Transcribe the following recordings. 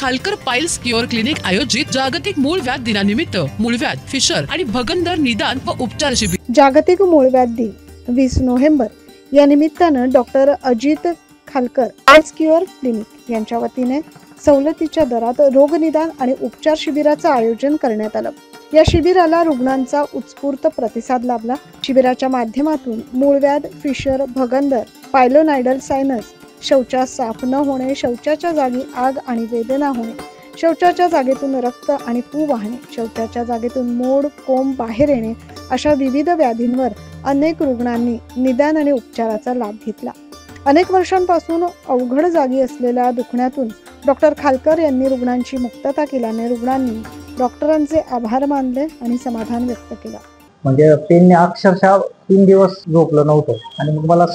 Khalkar piles cure clinic आयोजित जागतिक मूळव्याध दिनानिमित्त मूळव्याध, फिशर आणि भगंदर निदान व उपचार शिबिर। जागतिक मूळव्याध दिन 20 नोव्हेंबर या निमित्तानं doctor Ajit Khalkar piles cure clinic यांच्या वतीने सवलतीच्या दरात रोगनिदान आणि उपचार शिबिराचं आयोजन करण्यात आलं। या शिबिराला रुग्णांचा उत्स्फूर्त प्रतिसाद लाभला। शिबिराच्या माध्यमातून मूळव्याध, फिशर, भगंदर, पायलोनायडल सायनस, शौचास साफ न होणे, शौचाच्या जागी आग आणि वेदना होणे, शौचाच्या जागेतून रक्त आणि पू वाहणे, शौचाच्या जागेतून मोड, कोंब बाहेर येणे अशा विविध व्याधींवर अनेक रुग्णांनी निदान आणि उपचाराचा लाभ घेतला। अनेक वर्षांपासून अवघड जागी असलेल्या दुखण्यातून डॉक्टर खालकर यांनी रुग्णांची मुक्तता केल्याने रुग्णांनी डॉक्टरांचे आभार मानले आणि समाधान व्यक्त केलं। म्हणजे पेनने अक्षरशः 3 दिवस झोपलं नव्हतं आणि मग मला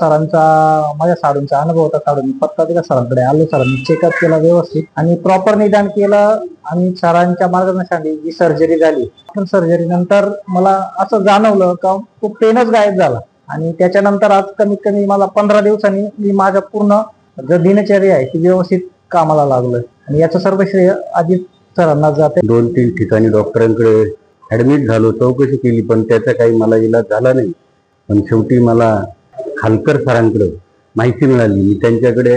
माझ्या साडूंचा अनुभव होता। साडूंनी पत्ता दिला, सरांकडे आलो, सरांनी चेकअप केला व्यवस्थित आणि प्रॉपर निदान केलं आणि सरांच्या मार्गदर्शनाने जी सर्जरी झाली, सर्जरी नंतर मला असं जाणवलं का तो पेनच गायब झाला आणि त्याच्यानंतर आज कमीत कमी मला 15 दिवसांनी मी माझ्या पूर्ण जो दिनचर्या आहे ती व्यवस्थित कामाला लागलोय आणि याचं सर्व श्रेय अजित सरांना जाते। 2-3 ठिकाणी डॉक्टरांकडे ऍडमिट झालो, चौकशी केली, पण त्याचा काही मला इलाज झाला नाही। पण शेवटी मला खालकर सरांकडे माहिती मिळाली, मी त्यांच्याकडे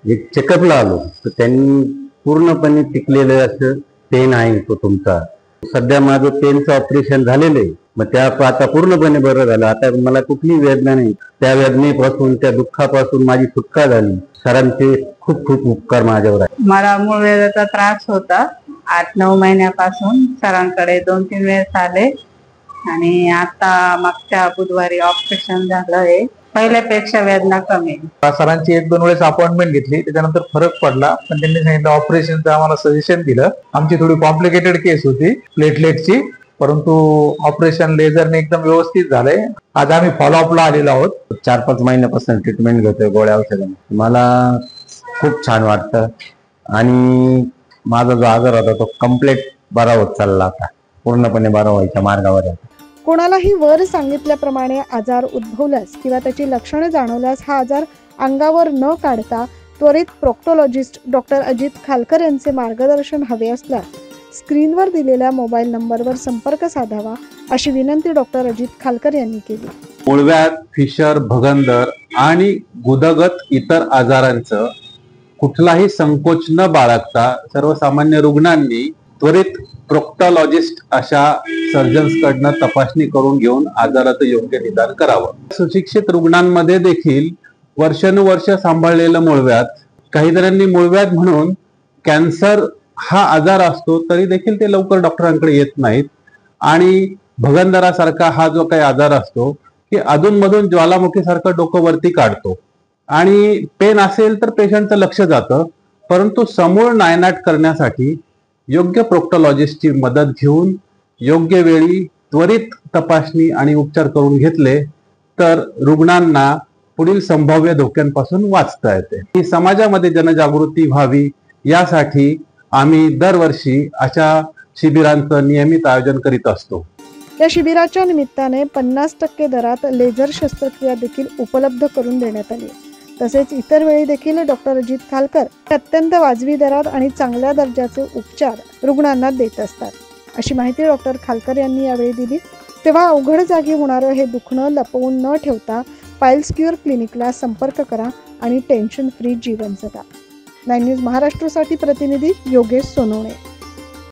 एक चेकअपला आलो तर त्यांनी पूर्णपणे टिकलेलं असं पेन आहे तो तुमचा। सध्या माझं पेनचं ऑपरेशन झालेलं आहे, मग त्या आता पूर्णपणे बरं झालं। आता मला कुठलीही वेदना नाही, त्या वेदनेपासून, त्या दुःखापासून माझी सुटका झाली। सरांचे खूप खूप उपकार माझ्यावर आहे। मला मूळव्याधाचा त्रास होता 8-9 महिन्यापासून। सरांकडे 2-3 वेळेस आले आणि आता मागच्या बुधवारी ऑपरेशन झालंय। पहिल्यापेक्षा वेदना कमी। सरांची 1-2 वेळेस अपॉइंटमेंट घेतली, त्याच्यानंतर फरक पडला, पण त्यांनी सांगितलं ऑपरेशनचं आम्हाला सजेशन दिलं। आमची थोडी कॉम्प्लिकेटेड केस होती प्लेटलेटची, परंतु ऑपरेशन लेझरने एकदम व्यवस्थित झालंय। आज आम्ही फॉलोअपला आलेलो आहोत। 4-5 महिन्यापासून ट्रीटमेंट घेतोय गोळ्या औषधांची। मला खूप छान वाटतं आणि माझा जो आजार होता तो कम्प्लीट बरा होत चालला, आता पूर्णपणे बरा व्हायच्या मार्गावर आहे। कोणालाही वर सांगितल्याप्रमाणे आजार उद्भवल्यास किंवा त्याची लक्षणे जाणवल्यास हा आजार अंगावर न काढता त्वरित प्रोक्टोलॉजिस्ट डॉक्टर अजित खालकर यांचे मार्गदर्शन हवे असल्यास स्क्रीनवर दिलेल्या मोबाईल नंबरवर संपर्क साधावा अशी विनंती डॉक्टर अजित खालकर यांनी केली। मूळव्याध, फिशर, भगंदर आणि गुदगत इतर आजारांचं कुठलाही संकोच न बाळगता सर्वसामान्य रुग्णांनी त्वरित प्रोक्टोलॉजिस्ट अशा सर्जन्स कडनं तपासणी करून घेऊन आजाराचं योग्य निदान करावं। सुशिक्षित रुग्णांमध्ये देखील वर्षानुवर्ष सांभाळलेलं मूळव्याध, काही जणांनी मूळव्याध म्हणून कॅन्सर हा आजार असतो तरी देखील ते लवकर डॉक्टरांकडे येत नाहीत आणि भगंदरासारखा हा जो काही आजार असतो की अधूनमधून ज्वालामुखीसारखं डोकं वरती काढतो आणि पेन असेल तर पेशंटचं लक्ष जातं, परंतु समूळ नायनाट करण्यासाठी योग्य प्रोक्टोलॉजिस्टची मदत घेऊन योग्य वेळी त्वरित तपासणी आणि उपचार करून घेतले तर रुग्णांना पुढील संभाव्य धोक्यांपासून वाचता येते। ही समाजामध्ये जनजागृती व्हावी यासाठी आम्ही दरवर्षी अशा शिबिरांचं नियमित आयोजन करीत असतो। या शिबिराच्या निमित्ताने 50% दरात लेझर शस्त्रक्रिया देखील उपलब्ध करून देण्यात आली। तसेच इतर वेळी देखील डॉक्टर अजित खालकर अत्यंत वाजवी दरात आणि चांगल्या दर्जाचे उपचार रुग्णांना देत असतात अशी माहिती डॉक्टर खालकर यांनी यावेळी दिली। तेव्हा अवघड जागी होणारं हे दुखणं लपवून न ठेवता पाईल्स क्युअर क्लिनिकला संपर्क करा आणि टेन्शन फ्री जीवन जगा। 9 न्यूज महाराष्ट्रासाठी प्रतिनिधी योगेश सोनवणे।